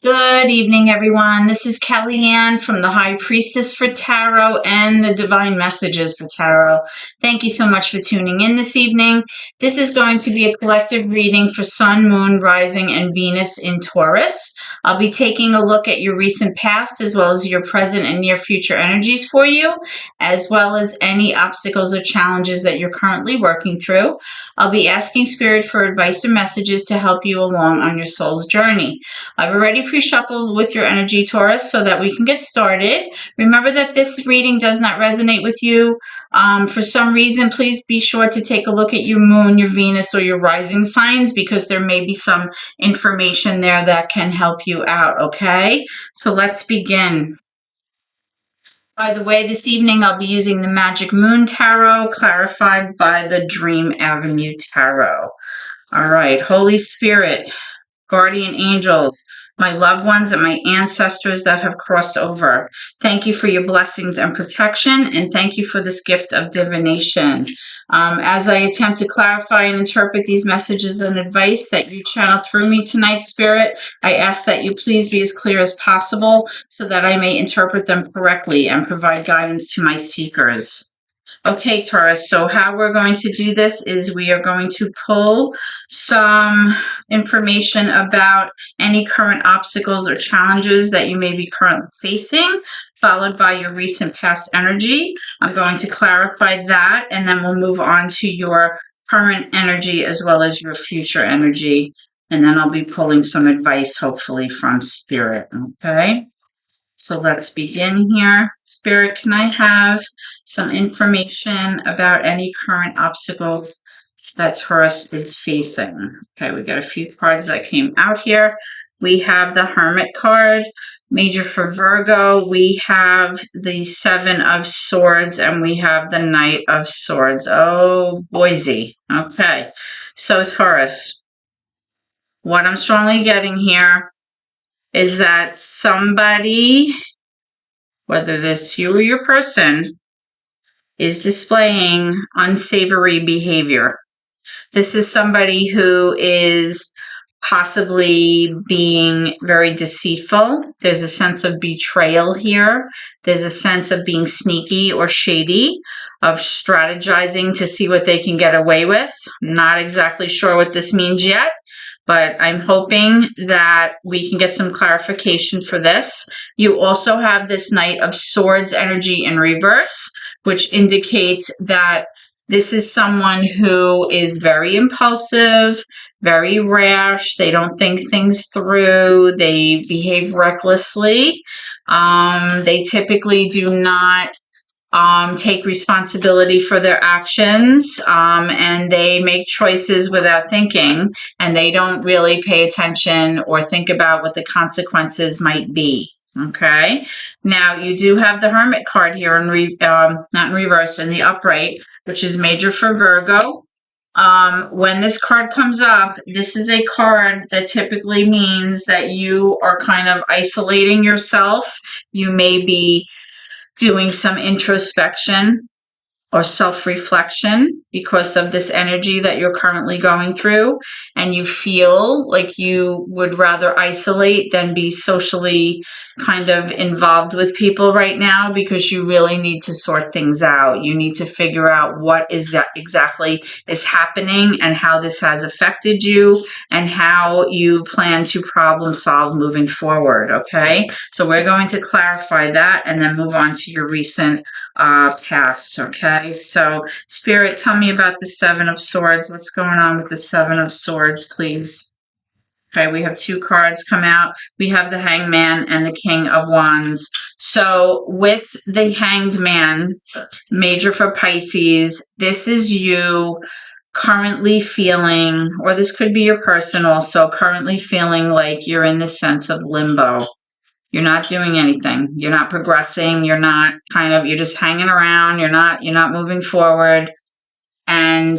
Good evening, everyone. This is Kellyanne from the High Priestess for Tarot and the Divine Messages for Tarot. Thank you so much for tuning in this evening. This is going to be a collective reading for Sun, Moon, Rising, and Venus in Taurus. I'll be taking a look at your recent past as well as your present and near future energies for you, as well as any obstacles or challenges that you're currently working through. I'll be asking Spirit for advice or messages to help you along on your soul's journey. I've already pre-shuffled with your energy, Taurus, so that we can get started. Remember that this reading does not resonate with you. For some reason, please be sure to take a look at your moon, your Venus, or your rising signs, because there may be some information there that can help you out, okay? So let's begin. By the way, this evening I'll be using the Magic Moon Tarot, clarified by the Dream Avenue Tarot. All right, Holy Spirit, guardian angels, my loved ones, and my ancestors that have crossed over. Thank you for your blessings and protection, and thank you for this gift of divination. As I attempt to clarify and interpret these messages and advice that you channel through me tonight, Spirit, I ask that you please be as clear as possible so that I may interpret them correctly and provide guidance to my seekers. Okay, Taurus, so how we're going to do this is we are going to pull some information about any current obstacles or challenges that you may be currently facing, followed by your recent past energy. I'm going to clarify that, and then we'll move on to your current energy as well as your future energy. And then I'll be pulling some advice, hopefully, from Spirit, okay? So let's begin here. Spirit, can I have some information about any current obstacles that Taurus is facing? Okay, we got a few cards that came out here. We have the Hermit card, major for Virgo. We have the Seven of Swords, and we have the Knight of Swords. Oh, boysy. Okay, so Taurus, what I'm strongly getting here is that somebody, whether this you or your person, is displaying unsavory behavior. This is somebody who is possibly being very deceitful. There's a sense of betrayal here. There's a sense of being sneaky or shady, of strategizing to see what they can get away with. Not exactly sure what this means yet, but I'm hoping that we can get some clarification for this. You also have this Knight of Swords energy in reverse, which indicates that this is someone who is very impulsive, very rash. They don't think things through. They behave recklessly. They typically do not take responsibility for their actions, and they make choices without thinking, and they don't really pay attention or think about what the consequences might be. Okay, now you do have the Hermit card here in not in reverse, in the upright, which is major for Virgo. When this card comes up, this is a card that typically means that you are kind of isolating yourself. You may be doing some introspection or self-reflection because of this energy that you're currently going through, and you feel like you would rather isolate than be socially kind of involved with people right now, because you really need to sort things out. You need to figure out what is that exactly is happening and how this has affected you and how you plan to problem solve moving forward, okay? So we're going to clarify that and then move on to your recent past, okay? So Spirit, tell me about the Seven of Swords. What's going on with the Seven of Swords, please? Okay, we have two cards come out. We have the Hangman and the King of Wands. So with the Hanged Man, major for Pisces, this is you currently feeling, or this could be your person also, currently feeling like you're in this sense of limbo. You're not doing anything. You're not progressing. You're not you're just hanging around. You're not moving forward. And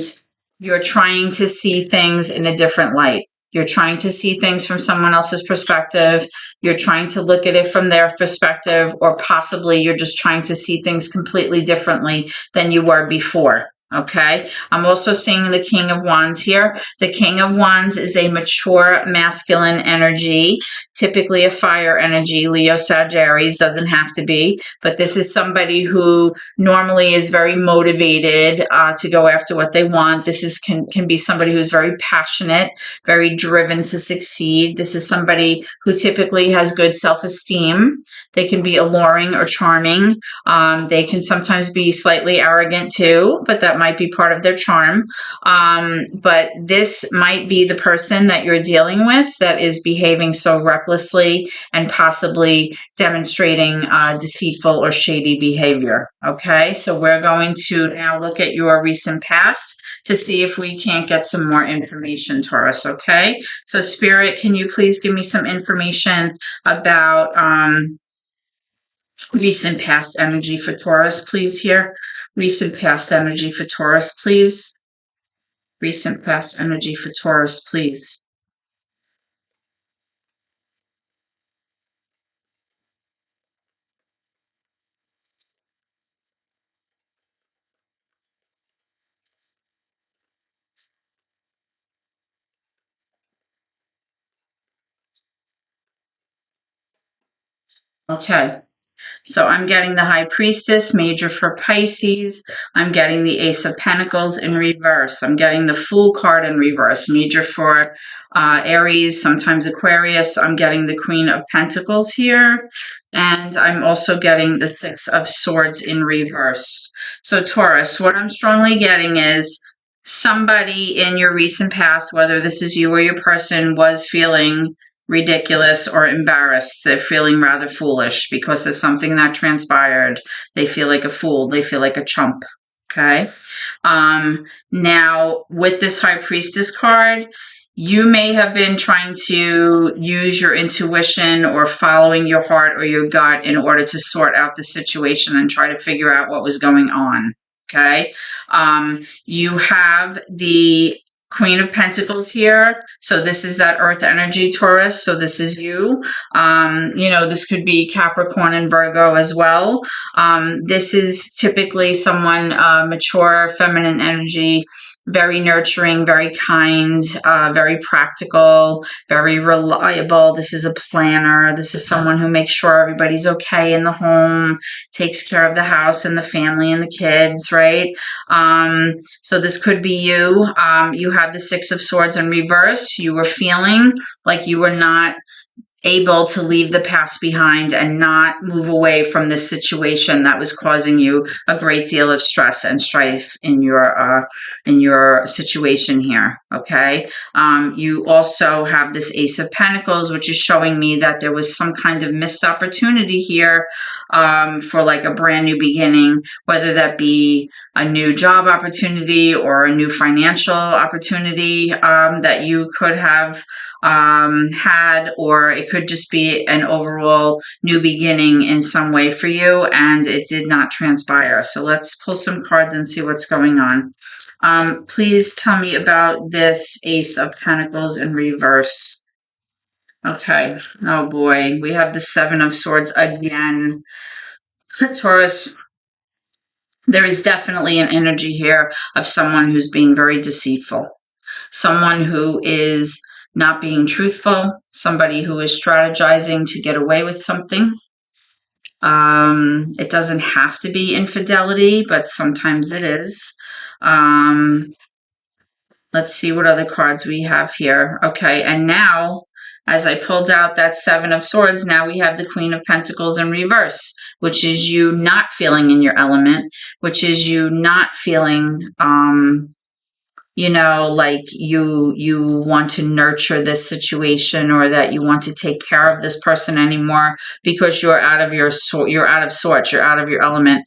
you're trying to see things in a different light. You're trying to see things from someone else's perspective. You're trying to look at it from their perspective, or possibly you're just trying to see things completely differently than you were before. Okay, I'm also seeing the King of Wands here. The King of Wands is a mature masculine energy, typically a fire energy. Leo, Sagittarius, doesn't have to be, but this is somebody who normally is very motivated to go after what they want. This is can be somebody who's very passionate, very driven to succeed. This is somebody who typically has good self-esteem. They can be alluring or charming. They can sometimes be slightly arrogant too, but that might be part of their charm. But this might be the person that you're dealing with that is behaving so recklessly and possibly demonstrating deceitful or shady behavior. Okay, so we're going to now look at your recent past to see if we can't get some more information, Taurus. Okay, so Spirit, can you please give me some information about recent past energy for Taurus, please, here. Recent past energy for Taurus, please. Recent past energy for Taurus, please. Okay. So I'm getting the High Priestess, major for Pisces. I'm getting the Ace of Pentacles in reverse. I'm getting the Fool card in reverse, major for Aries, sometimes Aquarius. I'm getting the Queen of Pentacles here. And I'm also getting the Six of Swords in reverse. So Taurus, what I'm strongly getting is somebody in your recent past, whether this is you or your person, was feeling ridiculous or embarrassed. They're feeling rather foolish because of something that transpired. They feel like a fool. They feel like a chump. Okay. Now, with this High Priestess card, you may have been trying to use your intuition or following your heart or your gut in order to sort out the situation and try to figure out what was going on. Okay. You have the Queen of Pentacles here. So this is that earth energy, Taurus. So this is you. This could be Capricorn and Virgo as well. This is typically someone mature, feminine energy, very nurturing, very kind, very practical, very reliable. This is a planner. This is someone who makes sure everybody's okay in the home, takes care of the house and the family and the kids, right? So this could be you. You have the Six of Swords in reverse. You were feeling like you were not able to leave the past behind and not move away from this situation that was causing you a great deal of stress and strife in your situation here. Okay. You also have this Ace of Pentacles, which is showing me that there was some kind of missed opportunity here for like a brand new beginning, whether that be a new job opportunity or a new financial opportunity that you could have had, or it could just be an overall new beginning in some way for you, and it did not transpire. So let's pull some cards and see what's going on. Please tell me about this Ace of Pentacles in reverse. Okay. Oh boy. We have the Seven of Swords again. Taurus, there is definitely an energy here of someone who's being very deceitful. Someone who is not being truthful, somebody who is strategizing to get away with something. It doesn't have to be infidelity, but sometimes it is. Let's see what other cards we have here. Okay, and now, as I pulled out that Seven of Swords, now we have the Queen of Pentacles in reverse, which is you not feeling in your element, which is you not feeling like you want to nurture this situation, or that you want to take care of this person anymore because you're out of sorts, you're out of your element.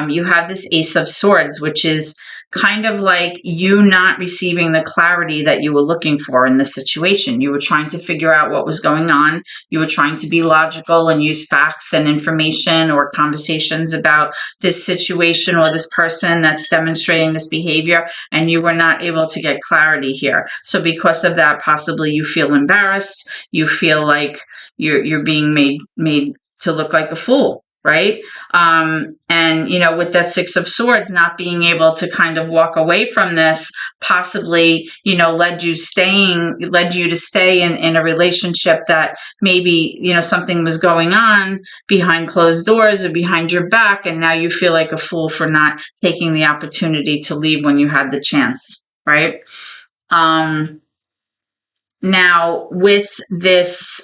You have this Ace of Swords, which is kind of like you not receiving the clarity that you were looking for in this situation. You were trying to figure out what was going on. You were trying to be logical and use facts and information or conversations about this situation or this person that's demonstrating this behavior, and you were not able to get clarity here. So because of that, possibly you feel embarrassed. You feel like you're being made to look like a fool. right? And, you know, with that Six of Swords, not being able to kind of walk away from this possibly, you know, led you to stay in a relationship that maybe, you know, something was going on behind closed doors or behind your back. And now you feel like a fool for not taking the opportunity to leave when you had the chance, right? Now with this,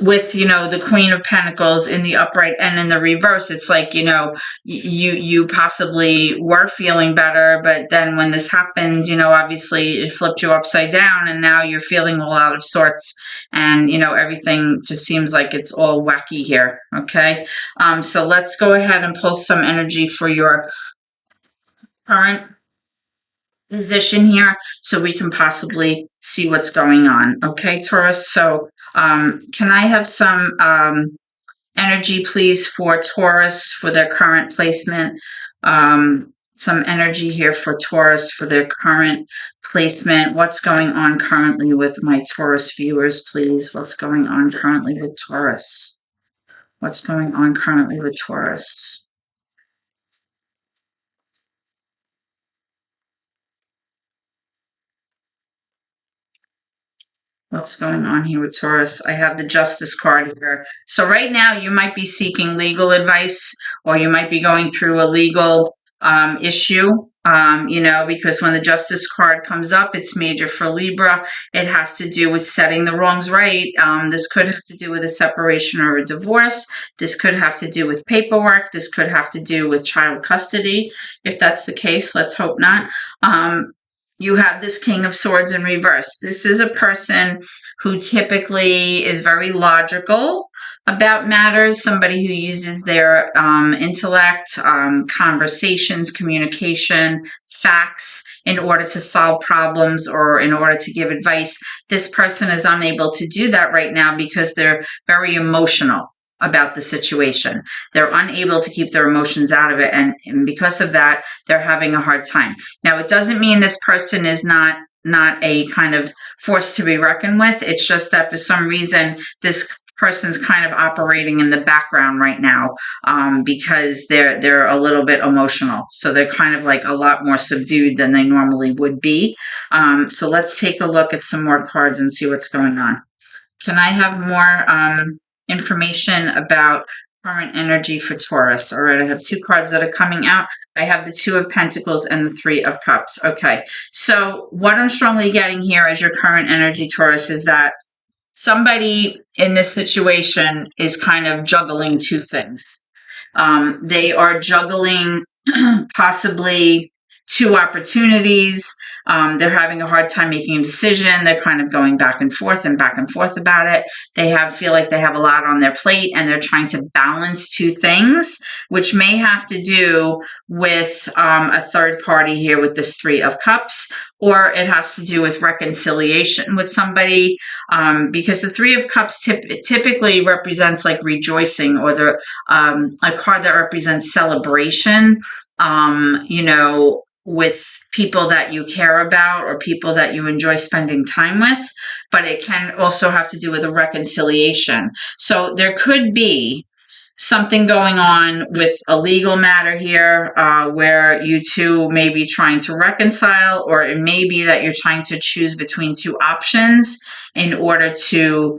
with, you know, the Queen of Pentacles in the upright and in the reverse, it's like, you know, you possibly were feeling better, but then when this happened, you know, obviously it flipped you upside down, and now you're feeling all out of sorts, and, you know, everything just seems like it's all wacky here. Okay, so let's go ahead and pull some energy for your current position here so we can possibly see what's going on. Okay, Taurus. So can I have some energy, please, for Taurus for their current placement? Some energy here for Taurus for their current placement. What's going on currently with my Taurus viewers, please? What's going on currently with Taurus? What's going on currently with Taurus? What's going on here with Taurus? I have the Justice card here. So right now you might be seeking legal advice, or you might be going through a legal issue, you know, because when the Justice card comes up, it's major for Libra. It has to do with setting the wrongs right. This could have to do with a separation or a divorce. This could have to do with paperwork. This could have to do with child custody. If that's the case, let's hope not. You have this King of Swords in reverse. This is a person who typically is very logical about matters, somebody who uses their intellect, conversations, communication, facts in order to solve problems or in order to give advice. This person is unable to do that right now because they're very emotional about the situation. They're unable to keep their emotions out of it, and because of that, they're having a hard time. Now, it doesn't mean this person is not a kind of force to be reckoned with. It's just that for some reason, this person's kind of operating in the background right now, because they're a little bit emotional. So they're kind of like a lot more subdued than they normally would be. So let's take a look at some more cards and see what's going on. Can I have more information about current energy for Taurus? All right, I have two cards that are coming out. I have the Two of Pentacles and the Three of Cups. Okay, so what I'm strongly getting here as your current energy, Taurus, is that somebody in this situation is kind of juggling two things. They are juggling possibly two opportunities. They're having a hard time making a decision. They're kind of going back and forth about it. They feel like they have a lot on their plate, and they're trying to balance two things, which may have to do with a third party here with this Three of Cups, or it has to do with reconciliation with somebody, because the Three of Cups typically represents like rejoicing, or a card that represents celebration, you know, with people that you care about or people that you enjoy spending time with, but it can also have to do with a reconciliation. So there could be something going on with a legal matter here, where you two may be trying to reconcile, or it may be that you're trying to choose between two options in order to,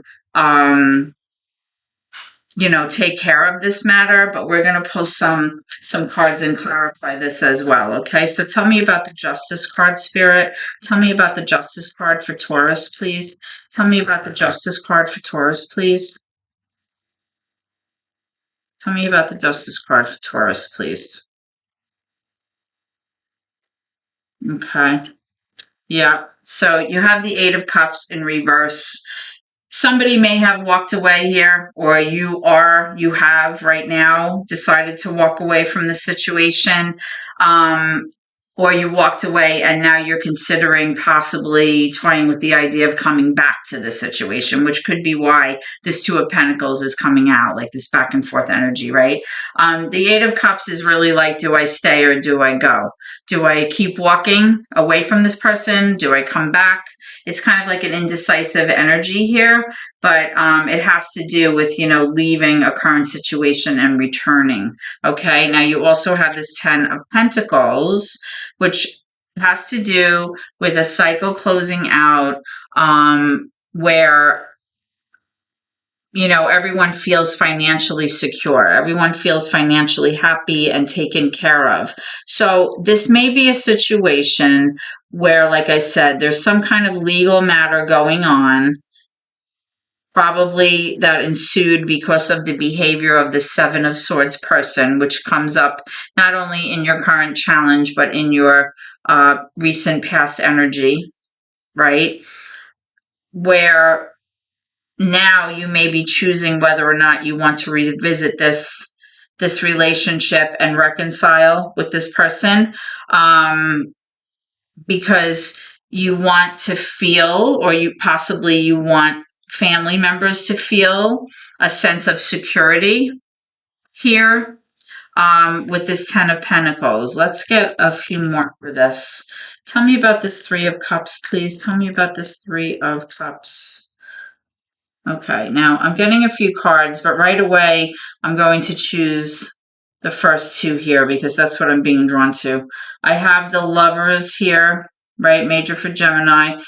you know, take care of this matter. But we're going to pull some cards and clarify this as well. Okay, so tell me about the Justice card, Spirit. Tell me about the Justice card for Taurus, please. Tell me about the Justice card for Taurus, please. Tell me about the Justice card for Taurus, please. Okay. Yeah. So you have the Eight of Cups in reverse. Somebody may have walked away here, or you have right now decided to walk away from the situation, or you walked away and now you're considering possibly toying with the idea of coming back to the situation, which could be why this Two of Pentacles is coming out, like this back and forth energy, right? The Eight of Cups is really like, do I stay or do I go? Do I keep walking away from this person? Do I come back? it's kind of like an indecisive energy here, but it has to do with, leaving a current situation and returning. Okay. Now you also have this 10 of Pentacles, which has to do with a cycle closing out, where everyone feels financially secure. Everyone feels financially happy and taken care of. So this may be a situation where, like I said, there's some kind of legal matter going on, probably that ensued because of the behavior of the Seven of Swords person, which comes up not only in your current challenge, but in your recent past energy, right? Where now you may be choosing whether or not you want to revisit this relationship and reconcile with this person, because you want to feel, or you want family members to feel a sense of security here, with this 10 of Pentacles. Let's get a few more for this. Tell me about this Three of Cups, please. Tell me about this Three of Cups. Okay, now I'm getting a few cards, but right away I'm going to choose the first two here because that's what I'm being drawn to. I have the Lovers here, right? Major for Gemini.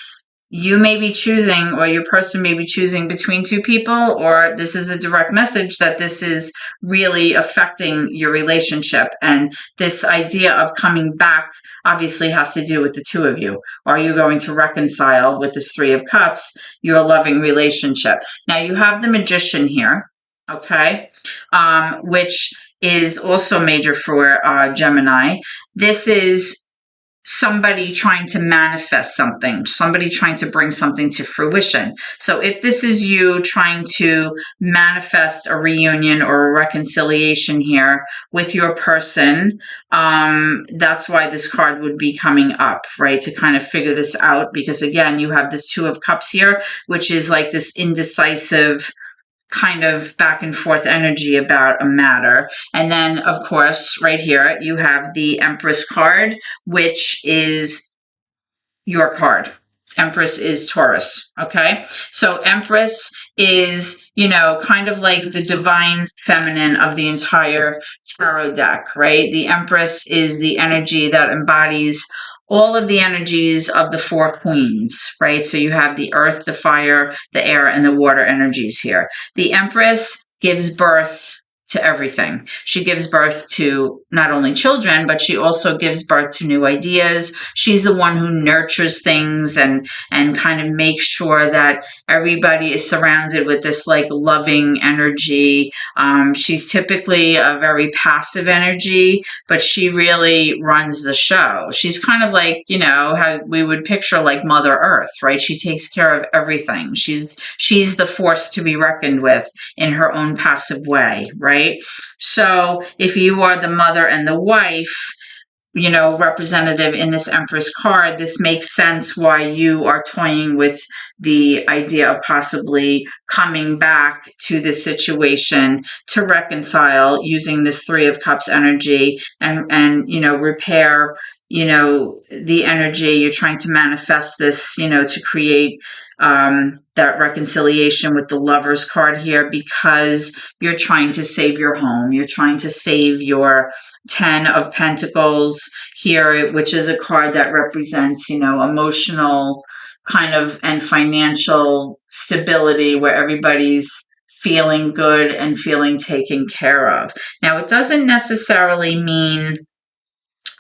You may be choosing, or your person may be choosing between two people, or this is a direct message that this is really affecting your relationship. And this idea of coming back obviously has to do with the two of you. Are you going to reconcile with this Three of Cups, your loving relationship? Now you have the Magician here, okay, which is also major for Gemini. This is somebody trying to manifest something, somebody trying to bring something to fruition. So if this is you trying to manifest a reunion or a reconciliation here with your person, that's why this card would be coming up, right? To kind of figure this out, because again, you have this Two of Cups here, which is like this indecisive kind of back and forth energy about a matter. And then, of course, right here, you have the Empress card, which is your card. Empress is Taurus, okay? So Empress is, kind of like the divine feminine of the entire tarot deck, right? The Empress is the energy that embodies all of the energies of the four queens, right? So you have the earth, the fire, the air, and the water energies here. The Empress gives birth to everything. She gives birth to not only children, but she also gives birth to new ideas. She's the one who nurtures things and kind of makes sure that everybody is surrounded with this like loving energy. She's typically a very passive energy, but she really runs the show. She's kind of like, how we would picture like Mother Earth, right? She takes care of everything. She's the force to be reckoned with in her own passive way, right? So if you are the mother and the wife, representative in this Empress card, this makes sense why you are toying with the idea of possibly coming back to this situation to reconcile using this Three of Cups energy and repair, the energy. You're trying to manifest this, to create that reconciliation with the Lovers card here, because you're trying to save your home. You're trying to save your 10 of Pentacles here, which is a card that represents, emotional kind of and financial stability, where everybody's feeling good and feeling taken care of. Now, it doesn't necessarily mean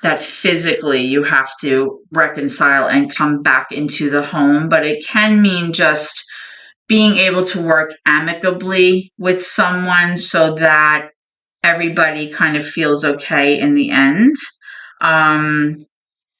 that physically you have to reconcile and come back into the home, but it can mean just being able to work amicably with someone so that everybody kind of feels okay in the end.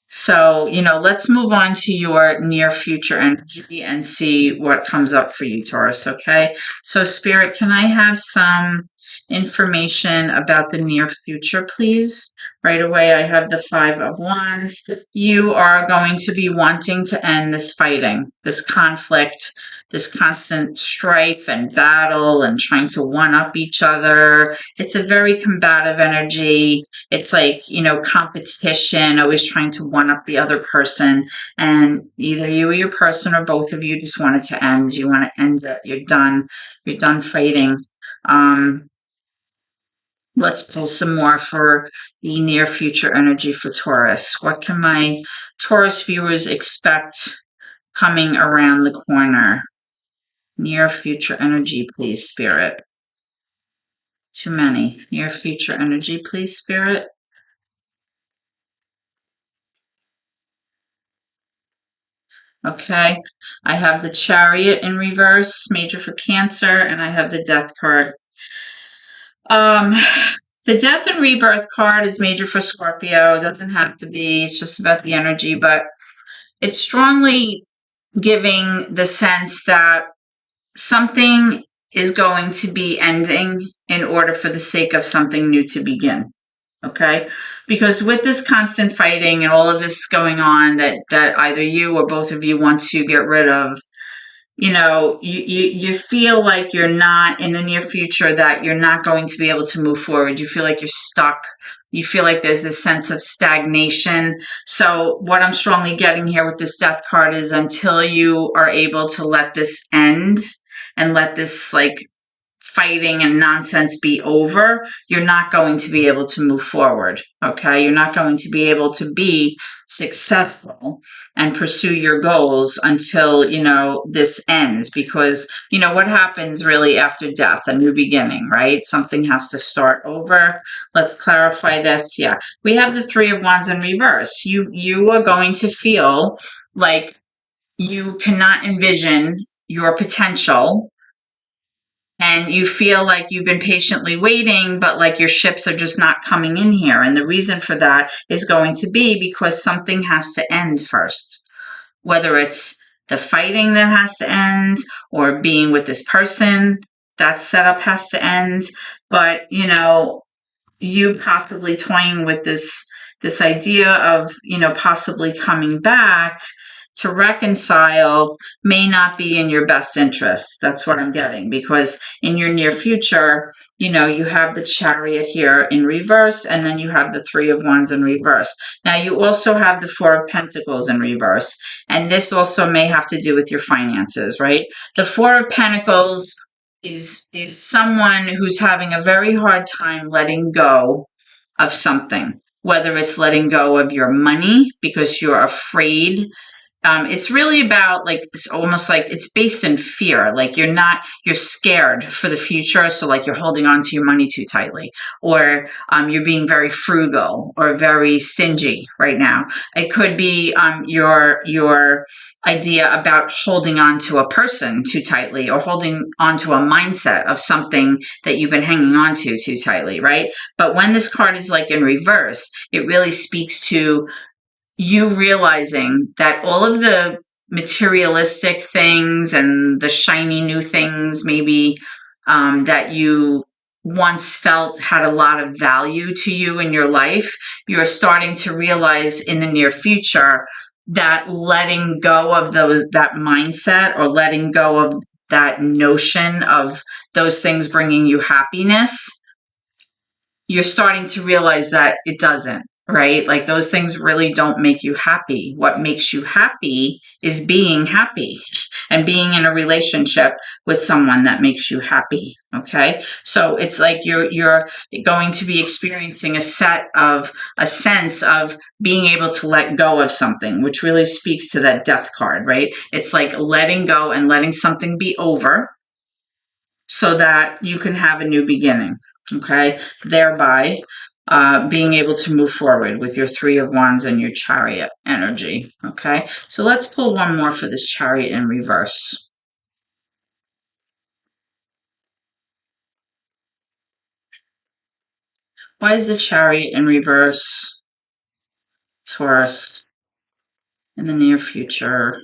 So, let's move on to your near future energy and see what comes up for you, Taurus, okay? So, Spirit, can I have some information about the near future, please? Right away, I have the Five of Wands. You are going to be wanting to end this fighting, this conflict, this constant strife and battle and trying to one up each other. It's a very combative energy. It's like, competition, always trying to one up the other person. And either you or your person or both of you just want it to end. You want to end it. You're done. You're done fighting. Let's pull some more for the near future energy for Taurus. What can my Taurus viewers expect coming around the corner? Near future energy, please, Spirit. Too many. Near future energy, please, Spirit. Okay. I have the Chariot in reverse, major for Cancer, and I have the Death card. The Death and Rebirth card is major for Scorpio. It doesn't have to be. It's just about the energy, but it's strongly giving the sense that something is going to be ending in order for the sake of something new to begin. Okay? Because with this constant fighting and all of this going on that either you or both of you want to get rid of, you feel like you're not in the near future, that you're not going to be able to move forward. You feel like you're stuck. You feel like there's this sense of stagnation. So what I'm strongly getting here with this Death card is until you are able to let this end and let this fighting and nonsense be over, you're not going to be able to move forward. Okay. You're not going to be able to be successful and pursue your goals until, this ends, because, what happens really after death? A new beginning, right? Something has to start over. Let's clarify this. Yeah. We have the Three of Wands in reverse. You are going to feel like you cannot envision your potential, and you feel like you've been patiently waiting, but like your ships are just not coming in here. And the reason for that is going to be because something has to end first, whether it's the fighting that has to end or being with this person, that setup has to end. But, you possibly toying with this idea of, possibly coming back to reconcile may not be in your best interest. That's what I'm getting, because in your near future, you have the Chariot here in reverse, and then you have the Three of Wands in reverse. Now you also have the Four of Pentacles in reverse, and this also may have to do with your finances, right? The Four of Pentacles is someone who's having a very hard time letting go of something, whether it's letting go of your money because you're afraid. It's really about it's almost like it's based in fear. Like you're scared for the future. So like you're holding on to your money too tightly, or you're being very frugal or very stingy right now. It could be your idea about holding on to a person too tightly, or holding on to a mindset of something that you've been hanging on to too tightly, right? But when this card is in reverse, it really speaks to you realizing that all of the materialistic things and the shiny new things maybe that you once felt had a lot of value to you in your life, you're starting to realize in the near future that letting go of that mindset, or letting go of that notion of those things bringing you happiness, you're starting to realize that it doesn't, right? Like those things really don't make you happy. What makes you happy is being happy and being in a relationship with someone that makes you happy. Okay. So it's like you're going to be experiencing a sense of being able to let go of something, which really speaks to that Death card, right? It's like letting go and letting something be over so that you can have a new beginning. Okay, thereby being able to move forward with your Three of Wands and your Chariot energy. Okay, so let's pull one more for this Chariot in reverse. Why is the Chariot in reverse, Taurus, in the near future?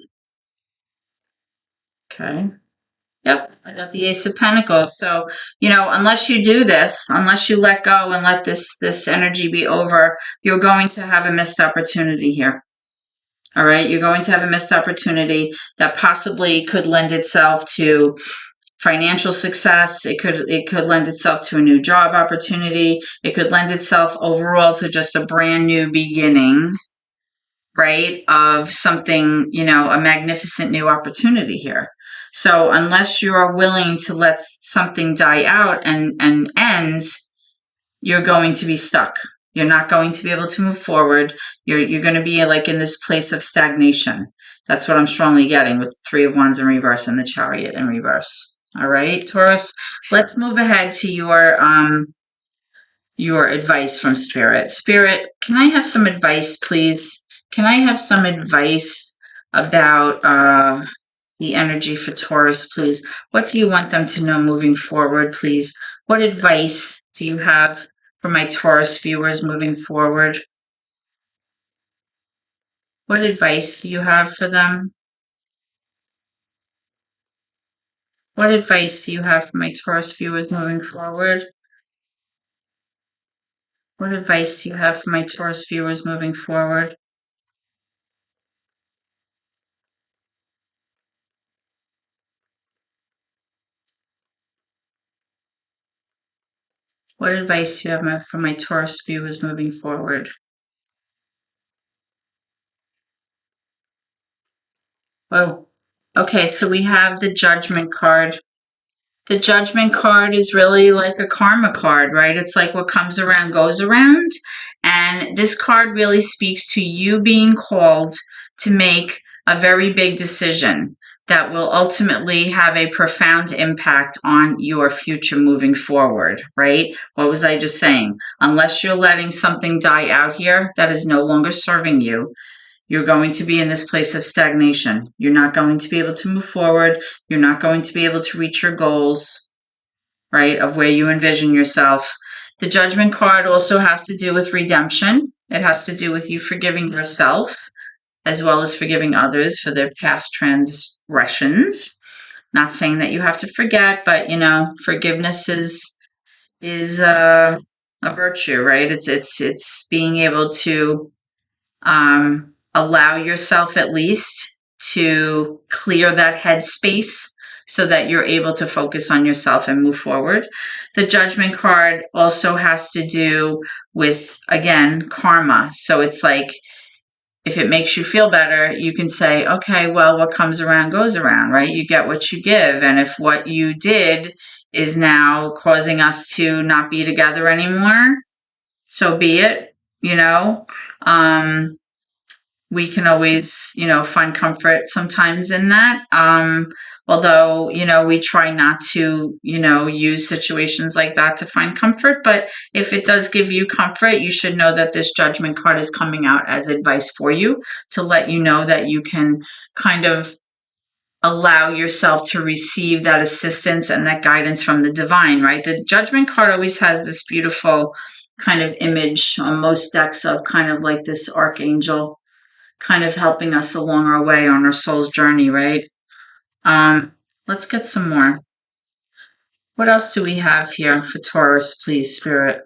Okay. Yep, I got the Ace of Pentacles. So, unless you do this, unless you let go and let this energy be over, you're going to have a missed opportunity here. All right. You're going to have a missed opportunity that possibly could lend itself to financial success. It could lend itself to a new job opportunity. It could lend itself overall to just a brand new beginning, right? Of something, a magnificent new opportunity here. So unless you are willing to let something die out and end, you're going to be stuck. You're not going to be able to move forward. You're going to be like in this place of stagnation. That's what I'm strongly getting with the Three of Wands in reverse and the Chariot in reverse. All right, Taurus. Let's move ahead to your advice from Spirit. Spirit, can I have some advice, please? Can I have some advice about the energy for Taurus, please? What do you want them to know moving forward, please? What advice do you have for my Taurus viewers moving forward? What advice do you have for them? What advice do you have for my Taurus viewers moving forward? What advice do you have for my Taurus viewers moving forward? What advice do you have for my Taurus viewers moving forward? Oh, okay, so we have the Judgment card. The Judgment card is really like a karma card, right? It's like what comes around goes around. And this card really speaks to you being called to make a very big decision that will ultimately have a profound impact on your future moving forward, right? What was I just saying? Unless you're letting something die out here that is no longer serving you, you're going to be in this place of stagnation. You're not going to be able to move forward. You're not going to be able to reach your goals, right, of where you envision yourself. The Judgment card also has to do with redemption. It has to do with you forgiving yourself as well as forgiving others for their past transgressions. Not saying that you have to forget, but forgiveness is a virtue, right? It's being able to allow yourself at least to clear that headspace so that you're able to focus on yourself and move forward. The Judgment card also has to do with, again, karma. So it's like, if it makes you feel better, you can say, okay, well, what comes around goes around, right? You get what you give. And if what you did is now causing us to not be together anymore, so be it, we can always, find comfort sometimes in that. Although, we try not to, use situations like that to find comfort. But if it does give you comfort, you should know that this Judgment card is coming out as advice for you to let you know that you can kind of allow yourself to receive that assistance and that guidance from the divine, right? The Judgment card always has this beautiful kind of image on most decks of kind of like this archangel kind of helping us along our way on our soul's journey, right? Let's get some more. What else do we have here for Taurus, please, Spirit?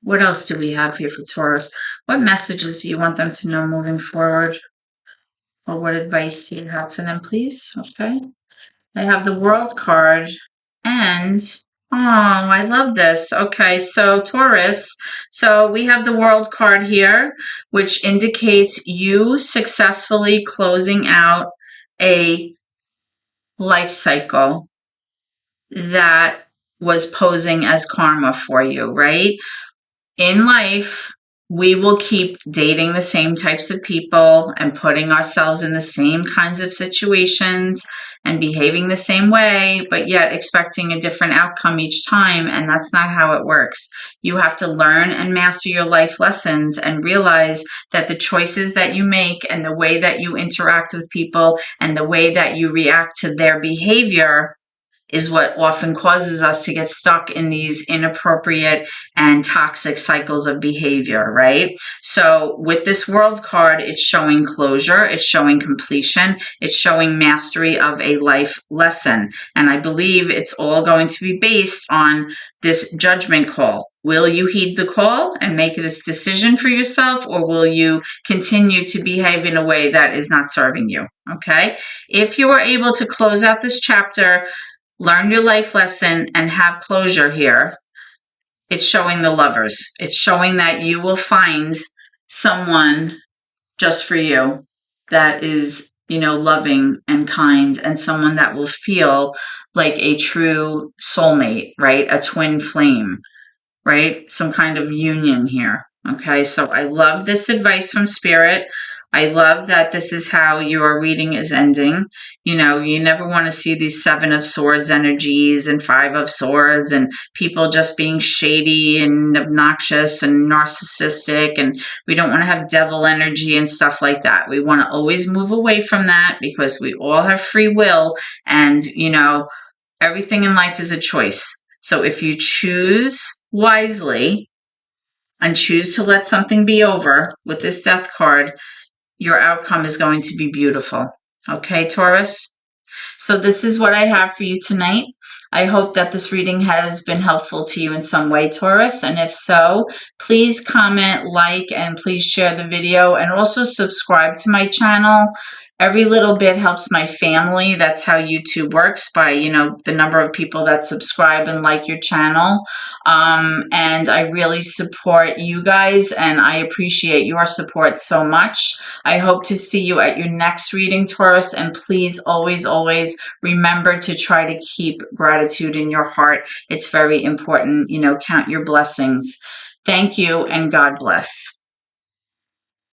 What else do we have here for Taurus? What messages do you want them to know moving forward? Or what advice do you have for them, please? Okay. I have the World card and oh, I love this. Okay, so Taurus. So we have the World card here, which indicates you successfully closing out a life cycle that was posing as karma for you, right? In life, we will keep dating the same types of people and putting ourselves in the same kinds of situations and behaving the same way, but yet expecting a different outcome each time. And that's not how it works. You have to learn and master your life lessons and realize that the choices that you make and the way that you interact with people and the way that you react to their behavior is what often causes us to get stuck in these inappropriate and toxic cycles of behavior, right? So with this World card, it's showing closure, it's showing completion, it's showing mastery of a life lesson. And I believe it's all going to be based on this judgment call. Will you heed the call and make this decision for yourself, or will you continue to behave in a way that is not serving you? Okay? If you are able to close out this chapter, learn your life lesson, and have closure here, it's showing the Lovers. It's showing that you will find someone just for you that is, loving and kind, and someone that will feel like a true soulmate, right? A twin flame, right? Some kind of union here. Okay, so I love this advice from Spirit. I love that this is how your reading is ending. You never want to see these 7 of Swords energies and 5 of Swords and people just being shady and obnoxious and narcissistic. And we don't want to have devil energy and stuff like that. We want to always move away from that, because we all have free will, and, everything in life is a choice. So if you choose wisely and choose to let something be over with this Death card, your outcome is going to be beautiful. Okay, Taurus? So this is what I have for you tonight. I hope that this reading has been helpful to you in some way, Taurus. And if so, please comment, like, and please share the video, and also subscribe to my channel. Every little bit helps my family. That's how YouTube works, by, the number of people that subscribe and like your channel. And I really support you guys, and I appreciate your support so much. I hope to see you at your next reading, Taurus. And please always, always remember to try to keep gratitude in your heart. It's very important. Count your blessings. Thank you, and God bless.